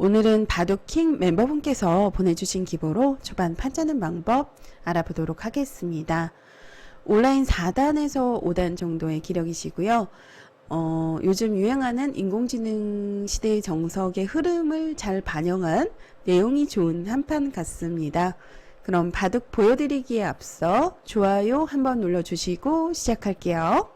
오늘은 바둑킹 멤버분께서 보내주신 기보로 초반 판짜는 방법 알아보도록 하겠습니다. 온라인 4단에서 5단 정도의 기력이시고요. 요즘 유행하는 인공지능 시대의 정석의 흐름을 잘 반영한 내용이 좋은 한판 같습니다. 그럼 바둑 보여드리기에 앞서 좋아요 한번 눌러주시고 시작할게요.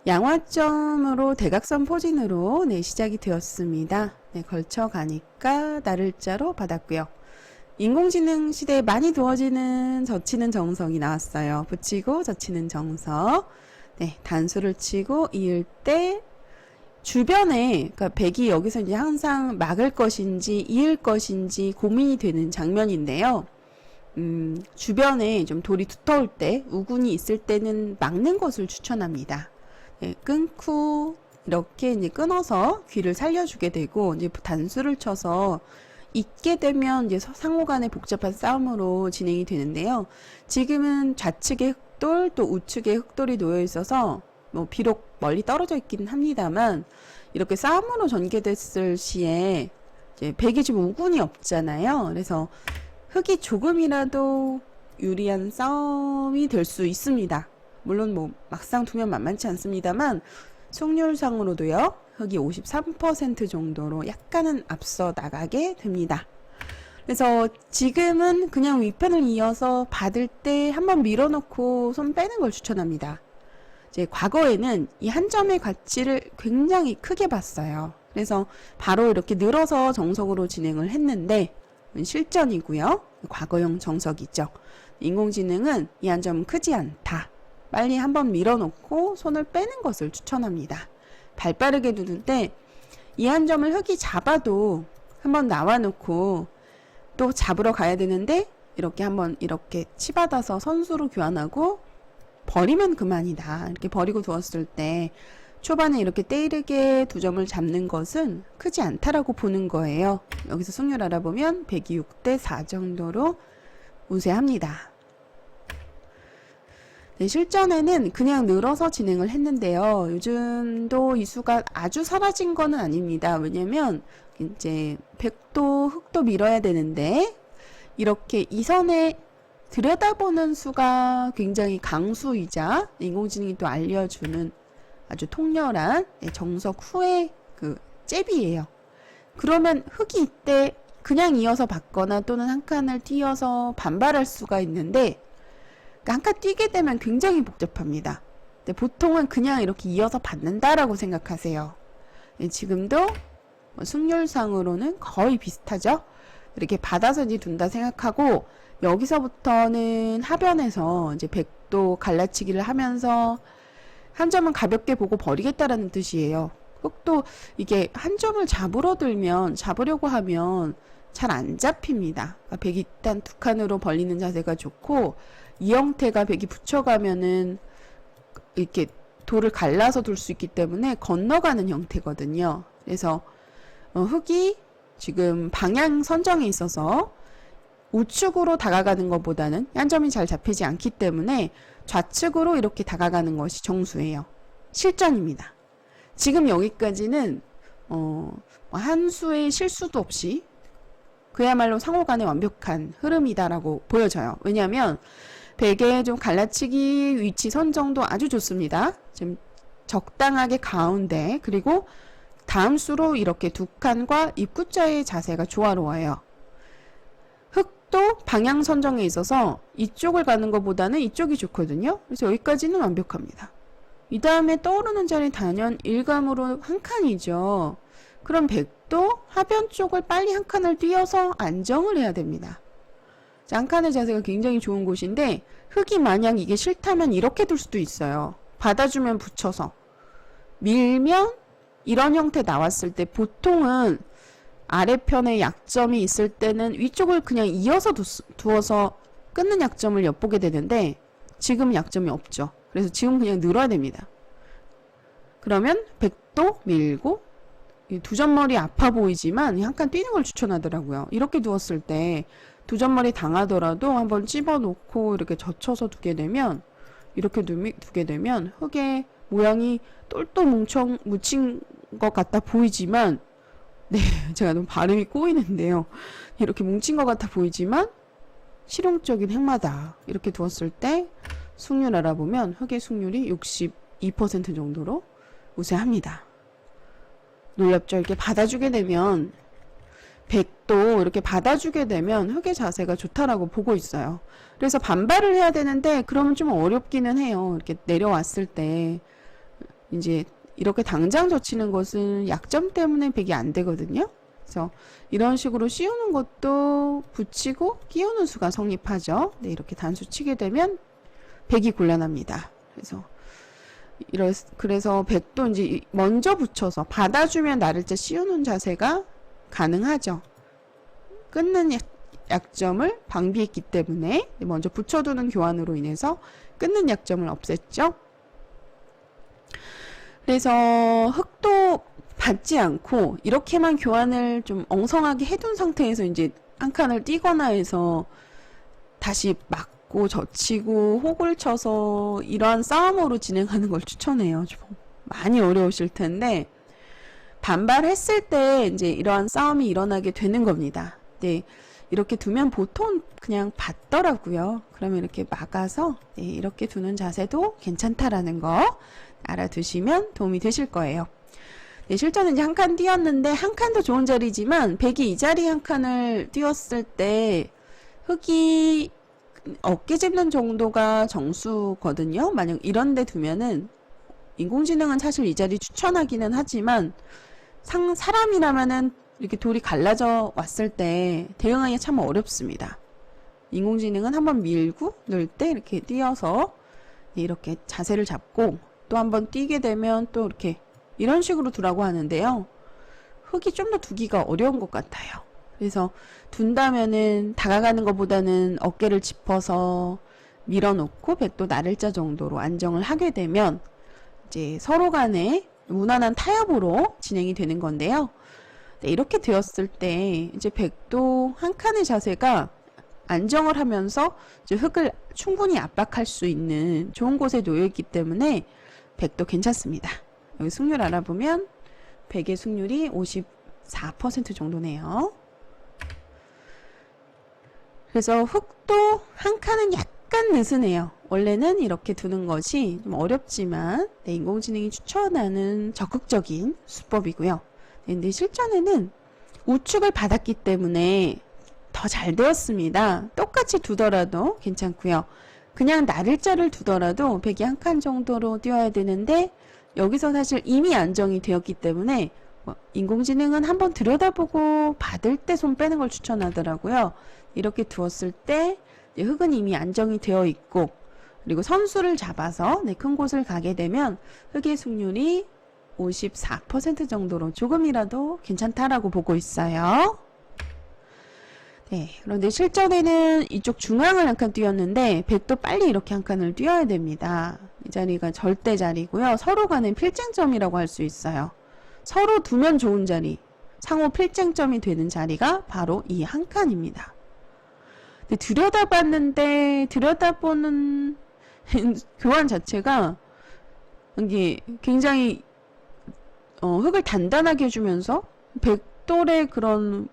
양화점으로 대각선 포진으로 시작이 되었습니다. 걸쳐 가니까 나를자로 받았고요. 인공지능 시대에 많이 두어지는 젖히는 정석이 나왔어요. 붙이고 젖히는 정석. 단수를 치고 이을 때 주변에, 그러니까 백이 여기서 이제 항상 막을 것인지 이을 것인지 고민이 되는 장면인데요. 주변에 좀 돌이 두터울 때, 우군이 있을 때는 막는 것을 추천합니다. 끊고 이렇게 이제 끊어서 귀를 살려주게 되고 이제 단수를 쳐서 있게 되면 이제 상호 간의 복잡한 싸움으로 진행이 되는데요. 지금은 좌측에 흑돌 또 우측에 흑돌이 놓여 있어서 뭐 비록 멀리 떨어져 있긴 합니다만 이렇게 싸움으로 전개됐을 시에 이제 백이 지금 우군이 없잖아요. 그래서 흑이 조금이라도 유리한 싸움이 될 수 있습니다. 물론 뭐 막상 두면 만만치 않습니다만 승률상으로도요. 흑이 53% 정도로 약간은 앞서 나가게 됩니다. 그래서 지금은 그냥 윗편을 이어서 받을 때 한번 밀어놓고 손 빼는 걸 추천합니다. 이제 과거에는 이 한 점의 가치를 굉장히 크게 봤어요. 그래서 바로 이렇게 늘어서 정석으로 진행을 했는데 실전이고요. 과거형 정석이죠. 인공지능은 이 한 점은 크지 않다. 빨리 한번 밀어놓고 손을 빼는 것을 추천합니다. 발 빠르게 두는데 이 한 점을 흑이 잡아도 한번 나와놓고 또 잡으러 가야 되는데 이렇게 한번 이렇게 치받아서 선수로 교환하고 버리면 그만이다. 이렇게 버리고 두었을 때 초반에 이렇게 때이르게 두 점을 잡는 것은 크지 않다라고 보는 거예요. 여기서 승률 알아보면 106대 4 정도로 우세합니다. 실전에는 그냥 늘어서 진행을 했는데요. 요즘도 이 수가 아주 사라진 거는 아닙니다. 왜냐면 이제 백도 흑도 밀어야 되는데 이렇게 이선에 들여다보는 수가 굉장히 강수이자 인공지능이 또 알려주는 아주 통렬한 정석 후의 그 잽이에요. 그러면 흑이 이때 그냥 이어서 받거나 또는 한 칸을 띄어서 반발할 수가 있는데 한 칸 뛰게 되면 굉장히 복잡합니다. 근데 보통은 그냥 이렇게 이어서 받는다라고 생각하세요. 지금도 승률상으로는 거의 비슷하죠. 이렇게 받아서 이제 둔다 생각하고 여기서부터는 하변에서 이제 백도 갈라치기를 하면서 한 점은 가볍게 보고 버리겠다라는 뜻이에요. 흑도 이게 한 점을 잡으려고 하면 잘 안 잡힙니다. 그러니까 백이 일단 두 칸으로 벌리는 자세가 좋고 이 형태가 백이 붙여가면은 이렇게 돌을 갈라서 둘 수 있기 때문에 건너가는 형태거든요. 그래서 흑이 지금 방향 선정에 있어서 우측으로 다가가는 것보다는 한 점이 잘 잡히지 않기 때문에 좌측으로 이렇게 다가가는 것이 정수예요. 실전입니다. 지금 여기까지는 한 수의 실수도 없이 그야말로 상호 간의 완벽한 흐름이다라고 보여져요. 왜냐하면 백의 좀 갈라치기 위치 선정도 아주 좋습니다. 지금 적당하게 가운데 그리고 다음 수로 이렇게 두 칸과 입구자의 자세가 조화로워요. 흑도 방향 선정에 있어서 이쪽을 가는 것보다는 이쪽이 좋거든요. 그래서 여기까지는 완벽합니다. 이 다음에 떠오르는 자리 단연 일감으로 한 칸이죠. 그럼 백도 하변 쪽을 빨리 한 칸을 띄어서 안정을 해야 됩니다. 한 칸의 자세가 굉장히 좋은 곳인데 흑이 만약 이게 싫다면 이렇게 둘 수도 있어요. 받아주면 붙여서 밀면 이런 형태 나왔을 때 보통은 아래편에 약점이 있을 때는 위쪽을 그냥 이어서 두어서 끊는 약점을 엿보게 되는데 지금 약점이 없죠. 그래서 지금 그냥 늘어야 됩니다. 그러면 백도 밀고 두 점머리 아파 보이지만 한 칸 뛰는 걸 추천하더라고요. 이렇게 두었을 때 두 점머리 당하더라도 한번 집어놓고 이렇게 젖혀서 두게 되면 흑의 모양이 똘똘 뭉친 것 같아 보이지만, 네, 제가 너무 발음이 꼬이는데요. 이렇게 뭉친 것 같아 보이지만 실용적인 핵마다 이렇게 두었을 때 승률 알아보면 흙의 승률이 62% 정도로 우세합니다. 놀랍죠? 이렇게 받아주게 되면, 백도 이렇게 받아주게 되면 흙의 자세가 좋다라고 보고 있어요. 그래서 반발을 해야 되는데 그러면 좀 어렵기는 해요. 이렇게 내려왔을 때 이제 이렇게 당장 젖히는 것은 약점 때문에 백이 안 되거든요. 그래서 이런 식으로 씌우는 것도 붙이고 끼우는 수가 성립하죠. 네, 이렇게 단수 치게 되면 백이 곤란합니다. 그래서 백도 이제 먼저 붙여서 받아주면 나를자 씌우는 자세가 가능하죠. 끊는 약점을 방비했기 때문에 먼저 붙여두는 교환으로 인해서 끊는 약점을 없앴죠. 그래서 흙도 받지 않고 이렇게만 교환을 좀 엉성하게 해둔 상태에서 이제 한 칸을 띄거나 해서 다시 막고 젖히고 혹을 쳐서 이러한 싸움으로 진행하는 걸 추천해요. 좀 많이 어려우실 텐데 반발했을 때 이제 이러한 싸움이 일어나게 되는 겁니다. 네, 이렇게 두면 보통 그냥 받더라고요. 그러면 이렇게 막아서 네, 이렇게 두는 자세도 괜찮다라는 거 알아두시면 도움이 되실 거예요. 네, 실전은 이제 한 칸 띄었는데 한 칸도 좋은 자리지만 백이 이 자리 한 칸을 띄웠을 때 흙이 어깨 짚는 정도가 정수거든요. 만약 이런 데 두면은 인공지능은 사실 이 자리 추천하기는 하지만 사람이라면은 이렇게 돌이 갈라져 왔을 때 대응하기 참 어렵습니다. 인공지능은 한번 밀고 넣을 때 이렇게 띄어서 이렇게 자세를 잡고 또 한번 띄게 되면 또 이렇게 이런 식으로 두라고 하는데요. 흙이 좀 더 두기가 어려운 것 같아요. 그래서 둔다면은 다가가는 것보다는 어깨를 짚어서 밀어놓고 백도 나를자 정도로 안정을 하게 되면 이제 서로 간에 무난한 타협으로 진행이 되는 건데요. 네, 이렇게 되었을 때 이제 백도 한 칸의 자세가 안정을 하면서 이제 흙을 충분히 압박할 수 있는 좋은 곳에 놓여 있기 때문에 백도 괜찮습니다. 여기 승률 알아보면 백의 승률이 54% 정도네요. 그래서 흙도 한 칸은 약간 느슨해요. 원래는 이렇게 두는 것이 좀 어렵지만 네, 인공지능이 추천하는 적극적인 수법이고요. 네, 근데 실전에는 우측을 받았기 때문에 더 잘 되었습니다. 똑같이 두더라도 괜찮고요. 그냥 나를자를 두더라도 백이 한 칸 정도로 띄워야 되는데 여기서 사실 이미 안정이 되었기 때문에 인공지능은 한번 들여다보고 받을 때 손 빼는 걸 추천하더라고요. 이렇게 두었을 때 흙은 이미 안정이 되어 있고 그리고 선수를 잡아서 큰 곳을 가게 되면 흙의 승률이 54% 정도로 조금이라도 괜찮다라고 보고 있어요. 네, 그런데 실전에는 이쪽 중앙을 한 칸 띄웠는데 백도 빨리 이렇게 한 칸을 띄워야 됩니다. 이 자리가 절대 자리고요. 서로 간의 필쟁점이라고 할 수 있어요. 서로 두면 좋은 자리, 상호 필쟁점이 되는 자리가 바로 이 한 칸입니다. 근데 들여다봤는데 들여다보는 교환 자체가 이게 굉장히 흙을 단단하게 해주면서 백돌의 그런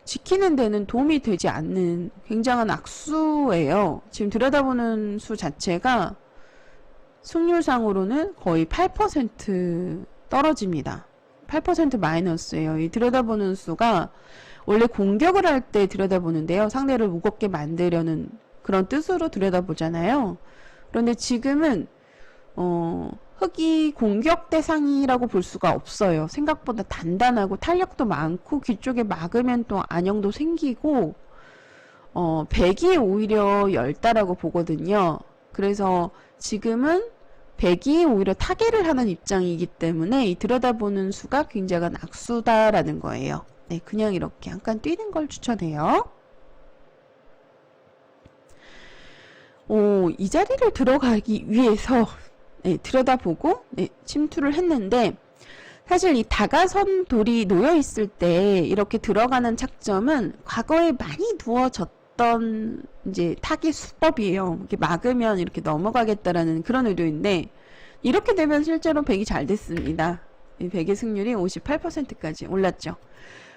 지키는 데는 도움이 되지 않는 굉장한 악수예요. 지금 들여다보는 수 자체가 승률상으로는 거의 8% 떨어집니다. 8% 마이너스예요. 이 들여다보는 수가 원래 공격을 할 때 들여다보는데요. 상대를 무겁게 만들려는 그런 뜻으로 들여다보잖아요. 그런데 지금은 흙이 공격 대상이라고 볼 수가 없어요. 생각보다 단단하고 탄력도 많고 귀 쪽에 막으면 또 안형도 생기고 백이 오히려 열다라고 보거든요. 그래서 지금은 백이 오히려 타개를 하는 입장이기 때문에 이 들여다보는 수가 굉장한 악수다라는 거예요. 네, 그냥 이렇게 한 칸 뛰는 걸 추천해요. 이 자리를 들어가기 위해서 들여다보고 침투를 했는데 사실 이 다가선 돌이 놓여 있을 때 이렇게 들어가는 착점은 과거에 많이 두어졌던 이제 타겟 수법이에요. 이렇게 막으면 이렇게 넘어가겠다라는 그런 의도인데 이렇게 되면 실제로 백이 잘 됐습니다. 이 백의 승률이 58%까지 올랐죠.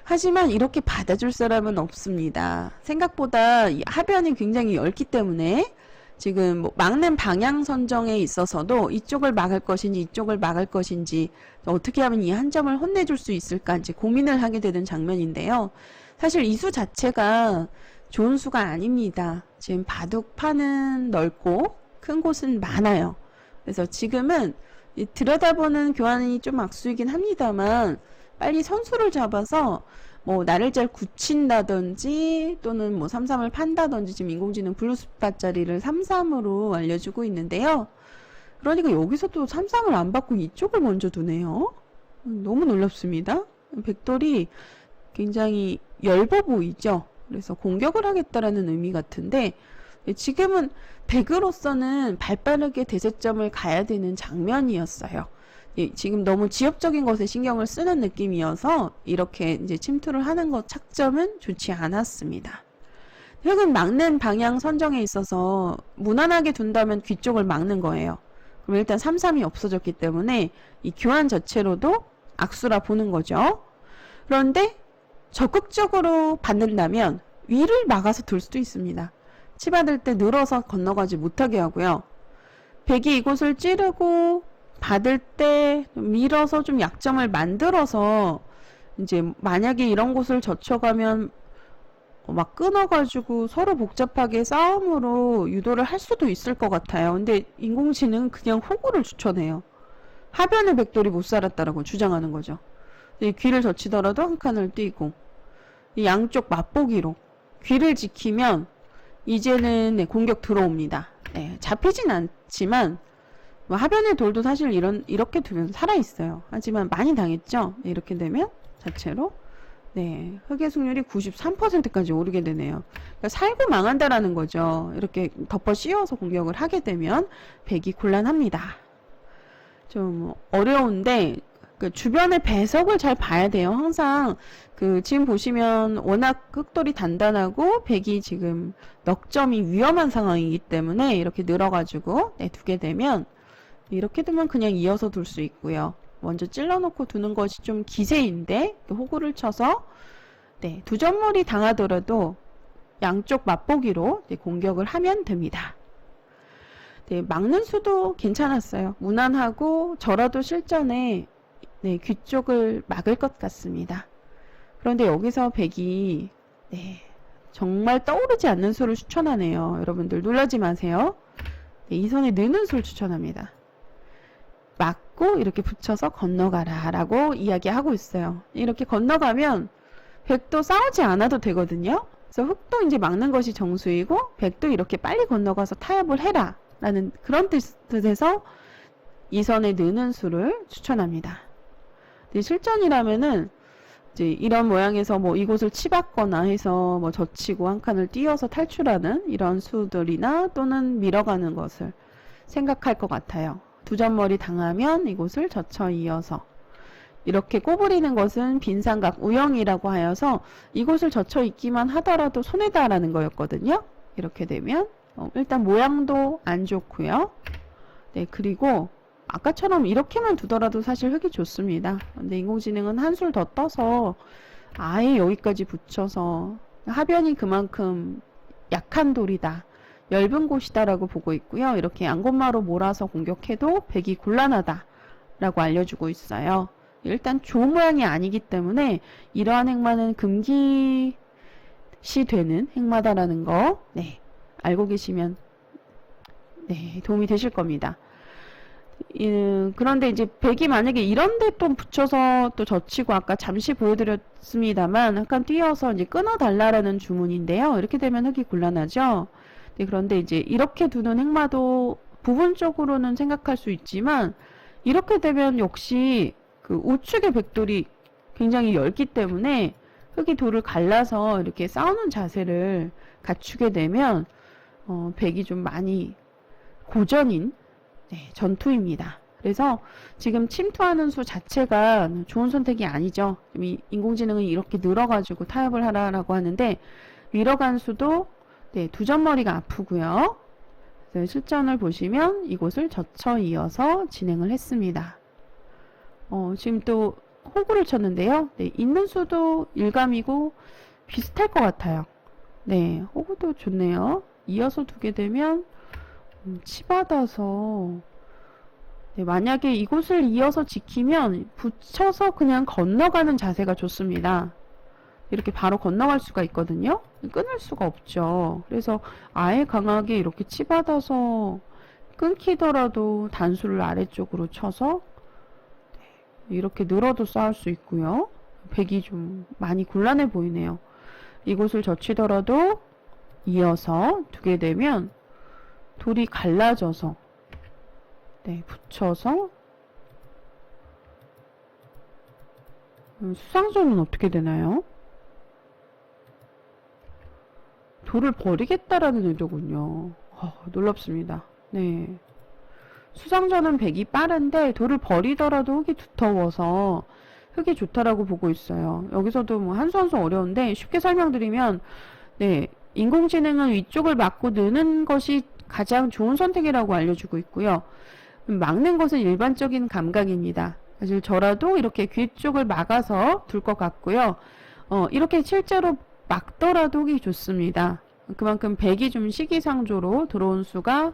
하지만 이렇게 받아줄 사람은 없습니다. 생각보다 이 하변이 굉장히 얇기 때문에 지금 뭐 막는 방향 선정에 있어서도 이쪽을 막을 것인지 이쪽을 막을 것인지 어떻게 하면 이 한 점을 혼내줄 수 있을까 이제 고민을 하게 되는 장면인데요. 사실 이 수 자체가 좋은 수가 아닙니다. 지금 바둑판은 넓고 큰 곳은 많아요. 그래서 지금은 들여다보는 교환이 좀 악수이긴 합니다만 빨리 선수를 잡아서 뭐 나를 잘 굳힌다든지 또는 뭐 3-3을 판다든지 지금 인공지능 블루스팟 자리를 3-3으로 알려주고 있는데요. 그러니까 여기서도 3-3을 안 받고 이쪽을 먼저 두네요. 너무 놀랍습니다. 백돌이 굉장히 엷어 보이죠. 그래서 공격을 하겠다라는 의미 같은데 지금은 백으로서는 발빠르게 대세점을 가야 되는 장면이었어요. 지금 너무 지역적인 것에 신경을 쓰는 느낌이어서 이렇게 이제 침투를 하는 것 착점은 좋지 않았습니다. 흑은 막는 방향 선정에 있어서 무난하게 둔다면 귀 쪽을 막는 거예요. 그럼 일단 3-3이 없어졌기 때문에 이 교환 자체로도 악수라 보는 거죠. 그런데 적극적으로 받는다면 위를 막아서 둘 수도 있습니다. 치받을 때 늘어서 건너가지 못하게 하고요. 백이 이곳을 찌르고 받을 때 밀어서 좀 약점을 만들어서 이제 만약에 이런 곳을 젖혀가면 막 끊어가지고 서로 복잡하게 싸움으로 유도를 할 수도 있을 것 같아요. 근데 인공지능은 그냥 호구를 추천해요. 하변의 백돌이 못 살았다라고 주장하는 거죠. 귀를 젖히더라도 한 칸을 띄고 양쪽 맛보기로 귀를 지키면 이제는 공격 들어옵니다. 잡히진 않지만 하변의 돌도 사실 이렇게 두면 살아있어요. 하지만 많이 당했죠. 이렇게 되면 자체로 흑의 승률이 93%까지 오르게 되네요. 그러니까 살고 망한다라는 거죠. 이렇게 덮어 씌워서 공격을 하게 되면 백이 곤란합니다. 좀 어려운데 그 주변의 배석을 잘 봐야 돼요. 항상 지금 보시면 워낙 흑돌이 단단하고 백이 지금 넉점이 위험한 상황이기 때문에 이렇게 늘어가지고 두게 되면 이렇게 두면 그냥 이어서 둘 수 있고요. 먼저 찔러놓고 두는 것이 좀 기세인데 호구를 쳐서 두 점머리 당하더라도 양쪽 맛보기로 공격을 하면 됩니다. 막는 수도 괜찮았어요. 무난하고 저라도 실전에 귀 쪽을 막을 것 같습니다. 그런데 여기서 백이 정말 떠오르지 않는 수를 추천하네요. 여러분들 놀라지 마세요. 이 선에 느는 수를 추천합니다. 막고 이렇게 붙여서 건너가라 라고 이야기하고 있어요. 이렇게 건너가면 백도 싸우지 않아도 되거든요. 그래서 흑도 이제 막는 것이 정수이고 백도 이렇게 빨리 건너가서 타협을 해라 라는 그런 뜻에서 이 선에 느는 수를 추천합니다. 실전이라면은 이제 이런 모양에서 뭐 이곳을 치받거나 해서 뭐 젖히고 한 칸을 띄어서 탈출하는 이런 수들이나 또는 밀어가는 것을 생각할 것 같아요. 두 점머리 당하면 이곳을 젖혀 이어서 이렇게 꼬부리는 것은 빈삼각 우영이라고 하여서 이곳을 젖혀 있기만 하더라도 손해다라는 거였거든요. 이렇게 되면 일단 모양도 안 좋고요. 그리고 아까처럼 이렇게만 두더라도 사실 흑이 좋습니다. 근데 인공지능은 한술 더 떠서 아예 여기까지 붙여서 하변이 그만큼 약한 돌이다. 엷은 곳이다 라고 보고 있고요. 이렇게 양곤마로 몰아서 공격해도 백이 곤란하다 라고 알려주고 있어요. 일단 좋은 모양이 아니기 때문에 이러한 행마는 금기시 되는 행마다라는 거 알고 계시면 도움이 되실 겁니다. 그런데 이제 백이 만약에 이런데 또 붙여서 또 젖히고 아까 잠시 보여드렸습니다만 약간 띄어서 이제 끊어달라라는 주문인데요. 이렇게 되면 흑이 곤란하죠. 그런데 이제 이렇게 두는 행마도 부분적으로는 생각할 수 있지만 이렇게 되면 역시 그 우측의 백돌이 굉장히 엷기 때문에 흑이 돌을 갈라서 이렇게 싸우는 자세를 갖추게 되면 백이 좀 많이 고전인 전투입니다. 그래서 지금 침투하는 수 자체가 좋은 선택이 아니죠. 인공지능은 이렇게 늘어가지고 타협을 하라라고 하는데 밀어간 수도 두 점머리가 아프고요. 그래서 실전을 보시면 이곳을 젖혀 이어서 진행을 했습니다. 지금 또 호구를 쳤는데요. 네, 있는 수도 일감이고 비슷할 것 같아요. 네, 호구도 좋네요. 이어서 두게 되면 치받아서 네, 만약에 이곳을 이어서 지키면 붙여서 그냥 건너가는 자세가 좋습니다. 이렇게 바로 건너갈 수가 있거든요. 끊을 수가 없죠. 그래서 아예 강하게 이렇게 치받아서 끊기더라도 단수를 아래쪽으로 쳐서 이렇게 늘어도 쌓을 수 있고요. 백이 좀 많이 곤란해 보이네요. 이곳을 젖히더라도 이어서 두게 되면 돌이 갈라져서 네, 붙여서 수상전은 어떻게 되나요? 돌을 버리겠다라는 의도군요. 놀랍습니다. 네. 수상전은 백이 빠른데 돌을 버리더라도 흙이 두터워서 흙이 좋다라고 보고 있어요. 여기서도 뭐 한 수 한 수 어려운데 쉽게 설명드리면 네, 인공지능은 위쪽을 막고 느는 것이 가장 좋은 선택이라고 알려주고 있고요. 막는 것은 일반적인 감각입니다. 사실 저라도 이렇게 귀 쪽을 막아서 둘 것 같고요. 이렇게 실제로 막더라도 흙이 좋습니다. 그만큼 백이 좀 시기상조로 들어온 수가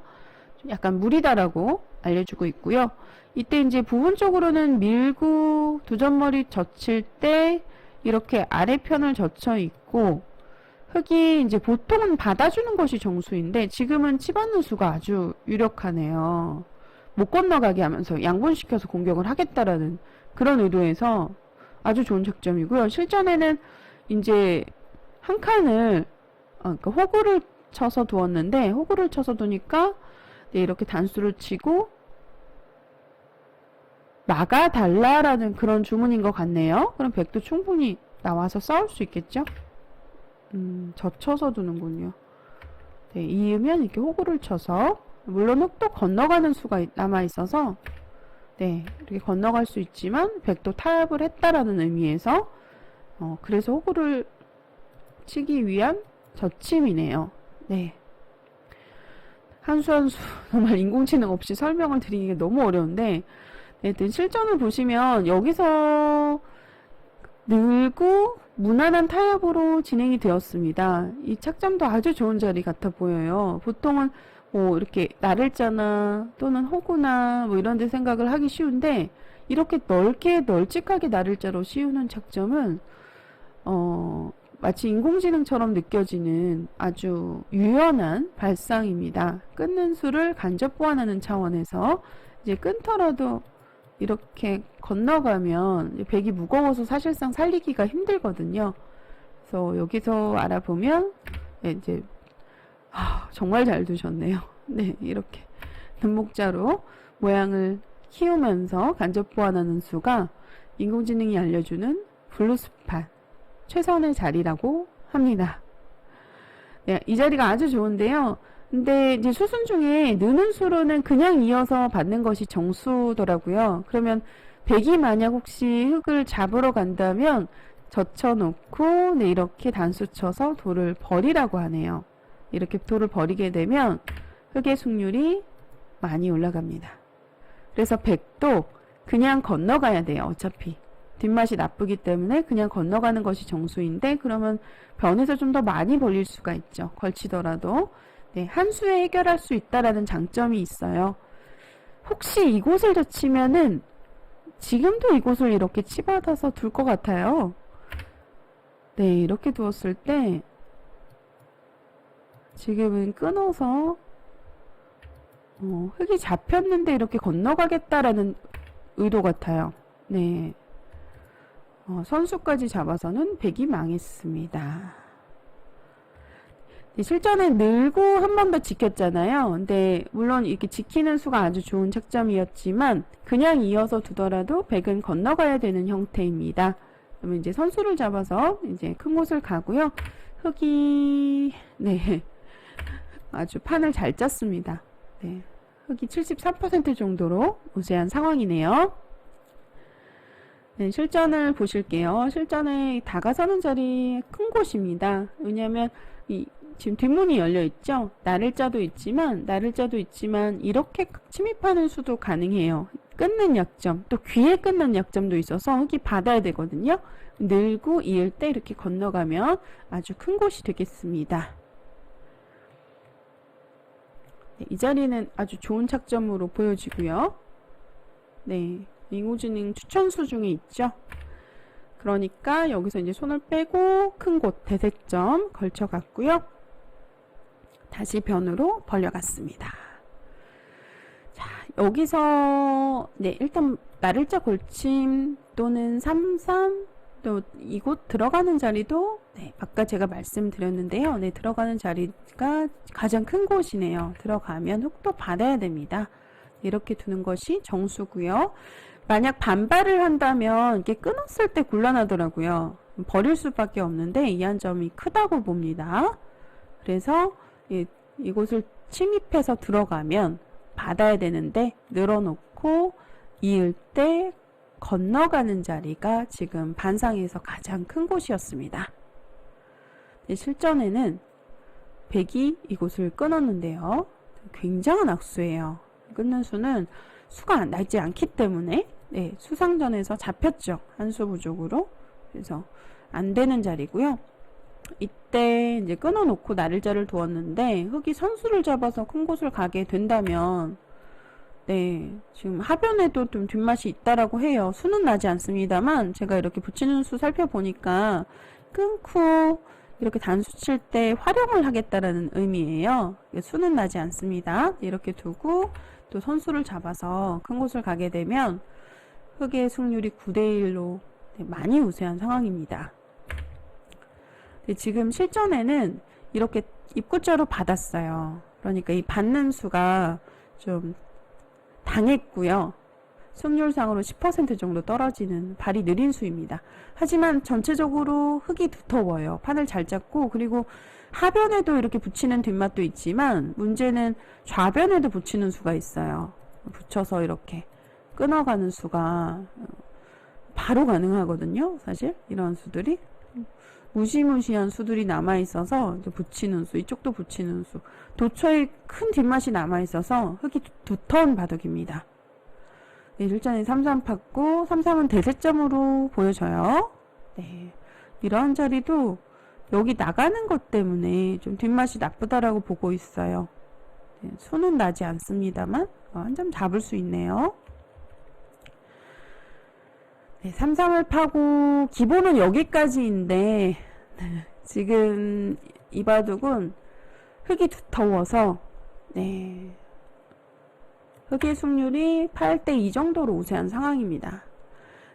약간 무리다라고 알려주고 있고요. 이때 이제 부분적으로는 밀고 두점머리 젖힐 때 이렇게 아래편을 젖혀 있고 흙이 이제 보통은 받아주는 것이 정수인데 지금은 치받는 수가 아주 유력하네요. 못 건너가게 하면서 양분시켜서 공격을 하겠다라는 그런 의도에서 아주 좋은 작점이고요. 실전에는 이제 한 칸을 그러니까 호구를 쳐서 두었는데 호구를 쳐서 두니까 네, 이렇게 단수를 치고 막아달라라는 그런 주문인 것 같네요. 그럼 백도 충분히 나와서 싸울 수 있겠죠? 젖혀서 두는군요. 네, 이으면 이렇게 호구를 쳐서 물론 흙도 건너가는 수가 남아있어서 네, 이렇게 건너갈 수 있지만 백도 타협을 했다라는 의미에서 그래서 호구를 치기 위한 젖힘이네요. 네. 한 수 한 수 정말 인공지능 없이 설명을 드리기가 너무 어려운데 하여튼 실전을 보시면 여기서 늘고 무난한 타협으로 진행이 되었습니다. 이 착점도 아주 좋은 자리 같아 보여요. 보통은 뭐 이렇게 나를자나 또는 호구나 뭐 이런 데 생각을 하기 쉬운데 이렇게 넓게 널찍하게 나를자로 씌우는 착점은 마치 인공지능처럼 느껴지는 아주 유연한 발상입니다. 끊는 수를 간접 보완하는 차원에서 이제 끊더라도 이렇게 건너가면 백이 무거워서 사실상 살리기가 힘들거든요. 그래서 여기서 알아보면 이제 정말 잘 두셨네요. 네, 이렇게 눈목자로 모양을 키우면서 간접 보완하는 수가 인공지능이 알려주는 블루스팟 최선의 자리라고 합니다. 네, 이 자리가 아주 좋은데요. 근데 이제 수순 중에 느는 수로는 그냥 이어서 받는 것이 정수더라고요. 그러면 백이 만약 혹시 흙을 잡으러 간다면 젖혀놓고 네, 이렇게 단수 쳐서 돌을 버리라고 하네요. 이렇게 돌을 버리게 되면 흙의 승률이 많이 올라갑니다. 그래서 백도 그냥 건너가야 돼요. 어차피 뒷맛이 나쁘기 때문에 그냥 건너가는 것이 정수인데 그러면 변에서 좀 더 많이 벌릴 수가 있죠. 걸치더라도 네, 한 수에 해결할 수 있다라는 장점이 있어요. 혹시 이곳을 젖히면은 지금도 이곳을 이렇게 치받아서 둘 것 같아요. 네, 이렇게 두었을 때 지금은 끊어서 흙이 잡혔는데 이렇게 건너가겠다라는 의도 같아요. 네. 선수까지 잡아서는 백이 망했습니다. 네, 실전에 늘고 한 번 더 지켰잖아요. 근데 물론 이렇게 지키는 수가 아주 좋은 착점이었지만 그냥 이어서 두더라도 백은 건너가야 되는 형태입니다. 그러면 이제 선수를 잡아서 이제 큰 곳을 가고요. 흙이 네 아주 판을 잘 짰습니다. 네, 흙이 73% 정도로 우세한 상황이네요. 네, 실전을 보실게요. 실전에 다가서는 자리 큰 곳입니다. 왜냐하면 이 지금 뒷문이 열려 있죠. 나를자도 있지만 이렇게 침입하는 수도 가능해요. 끊는 약점, 또 귀에 끊는 약점도 있어서 흙이 받아야 되거든요. 늘고 이을 때 이렇게 건너가면 아주 큰 곳이 되겠습니다. 네, 이 자리는 아주 좋은 착점으로 보여지고요. 네, 인공지능 추천수 중에 있죠. 그러니까 여기서 이제 손을 빼고 큰 곳 대색점 걸쳐갔고요. 다시 변으로 벌려갔습니다. 자, 여기서 네, 일단 나를자 걸침 또는 33 또 이곳 들어가는 자리도 네, 아까 제가 말씀드렸는데요. 네, 들어가는 자리가 가장 큰 곳이네요. 들어가면 흙도 받아야 됩니다. 이렇게 두는 것이 정수고요. 만약 반발을 한다면 이게 끊었을 때 곤란하더라고요. 버릴 수밖에 없는데 이 한 점이 크다고 봅니다. 그래서 이곳을 침입해서 들어가면 받아야 되는데 늘어놓고 이을 때 건너가는 자리가 지금 반상에서 가장 큰 곳이었습니다. 실전에는 백이 이곳을 끊었는데요. 굉장한 악수예요. 끊는 수는 수가 나지 않기 때문에 네, 수상전에서 잡혔죠. 한수 부족으로. 그래서 안 되는 자리고요. 이때 이제 끊어놓고 나를자를 두었는데 흙이 선수를 잡아서 큰 곳을 가게 된다면 네, 지금 하변에도 좀 뒷맛이 있다라고 해요. 수는 나지 않습니다만 제가 이렇게 붙이는 수 살펴보니까 끊고 이렇게 단수 칠 때 활용을 하겠다라는 의미예요. 수는 나지 않습니다. 이렇게 두고 또 선수를 잡아서 큰 곳을 가게 되면 흙의 승률이 9대1로 많이 우세한 상황입니다. 지금 실전에는 이렇게 입구자로 받았어요. 그러니까 이 받는 수가 좀 당했고요. 승률상으로 10% 정도 떨어지는 발이 느린 수입니다. 하지만 전체적으로 흙이 두터워요. 판을 잘 잡고 그리고 하변에도 이렇게 붙이는 뒷맛도 있지만 문제는 좌변에도 붙이는 수가 있어요. 붙여서 이렇게 끊어가는 수가 바로 가능하거든요. 사실 이런 수들이 무시무시한 수들이 남아있어서 붙이는 수, 이쪽도 붙이는 수, 도처에 큰 뒷맛이 남아있어서 흙이 두터운 바둑입니다. 네, 실전에 33 팠고 33은 대세점으로 보여져요. 네, 이런 자리도 여기 나가는 것 때문에 좀 뒷맛이 나쁘다라고 보고 있어요. 네, 수는 나지 않습니다만 한 점 잡을 수 있네요. 네, 33을 파고 기본은 여기까지인데 지금 이 바둑은 흙이 두터워서 네, 흙의 승률이 8대2 정도로 우세한 상황입니다.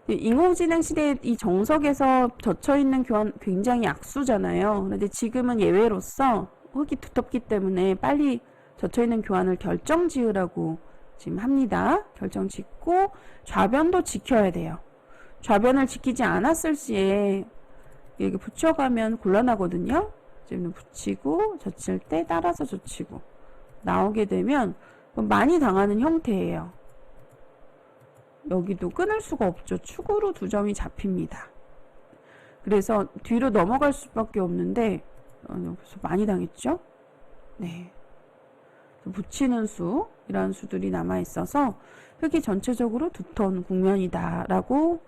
인공지능 시대의 이 정석에서 젖혀있는 교환 굉장히 악수잖아요. 그런데 지금은 예외로서 흙이 두텁기 때문에 빨리 젖혀있는 교환을 결정 지으라고 지금 합니다. 결정 짓고 좌변도 지켜야 돼요. 좌변을 지키지 않았을 시에 이렇게 붙여가면 곤란하거든요. 지금 붙이고 젖힐 때 따라서 젖히고 나오게 되면 많이 당하는 형태예요. 여기도 끊을 수가 없죠. 축으로 두 점이 잡힙니다. 그래서 뒤로 넘어갈 수밖에 없는데 여기서 많이 당했죠. 네, 붙이는 수 이런 수들이 남아 있어서 흙이 전체적으로 두터운 국면이다 라고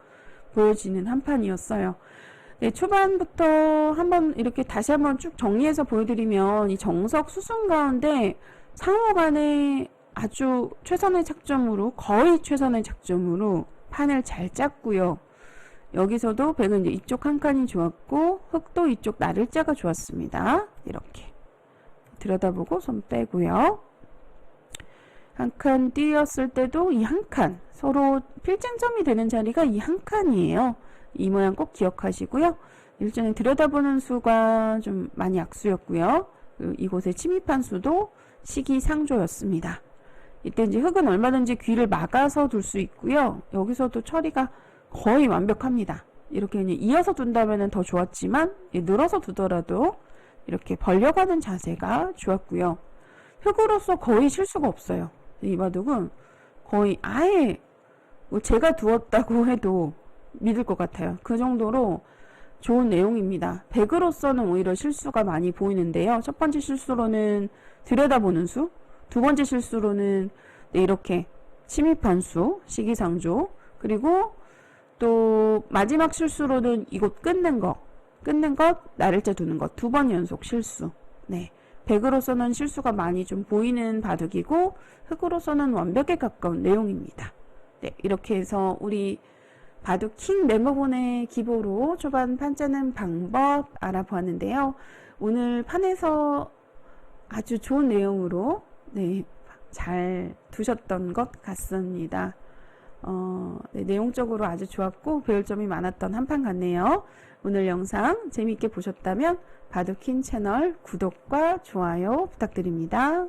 보여지는 한 판이었어요. 네, 초반부터 한번 이렇게 다시 한번 쭉 정리해서 보여드리면 이 정석 수순 가운데 상호 간에 아주 최선의 착점으로 거의 최선의 착점으로 판을 잘 짰고요. 여기서도 백은 이제 이쪽 한 칸이 좋았고 흙도 이쪽 나를자가 좋았습니다. 이렇게 들여다보고 손 빼고요. 한 칸 띄었을 때도 이 한 칸 서로 필쟁점이 되는 자리가 이 한 칸이에요. 이 모양 꼭 기억하시고요. 일전에 들여다보는 수가 좀 많이 악수였고요. 이곳에 침입한 수도 시기상조였습니다. 이때 이제 흙은 얼마든지 귀를 막아서 둘 수 있고요. 여기서도 처리가 거의 완벽합니다. 이렇게 그냥 이어서 둔다면 더 좋았지만 늘어서 두더라도 이렇게 벌려가는 자세가 좋았고요. 흙으로서 거의 실수가 없어요. 이 바둑은 거의 아예 제가 두었다고 해도 믿을 것 같아요. 그 정도로 좋은 내용입니다. 백으로서는 오히려 실수가 많이 보이는데요. 첫 번째 실수로는 들여다보는 수, 두 번째 실수로는 네, 이렇게 침입한 수, 시기상조, 그리고 또 마지막 실수로는 이곳 끊는 것, 나를자 두는 것, 두 번 연속 실수. 네, 백으로서는 실수가 많이 좀 보이는 바둑이고 흑으로서는 완벽에 가까운 내용입니다. 네, 이렇게 해서 우리 바둑킹 멤버분의 기보로 초반 판 짜는 방법 알아보았는데요. 오늘 판에서 아주 좋은 내용으로 네, 잘 두셨던 것 같습니다. 네, 내용적으로 아주 좋았고 배울 점이 많았던 한 판 같네요. 오늘 영상 재미있게 보셨다면 바둑킹 채널 구독과 좋아요 부탁드립니다.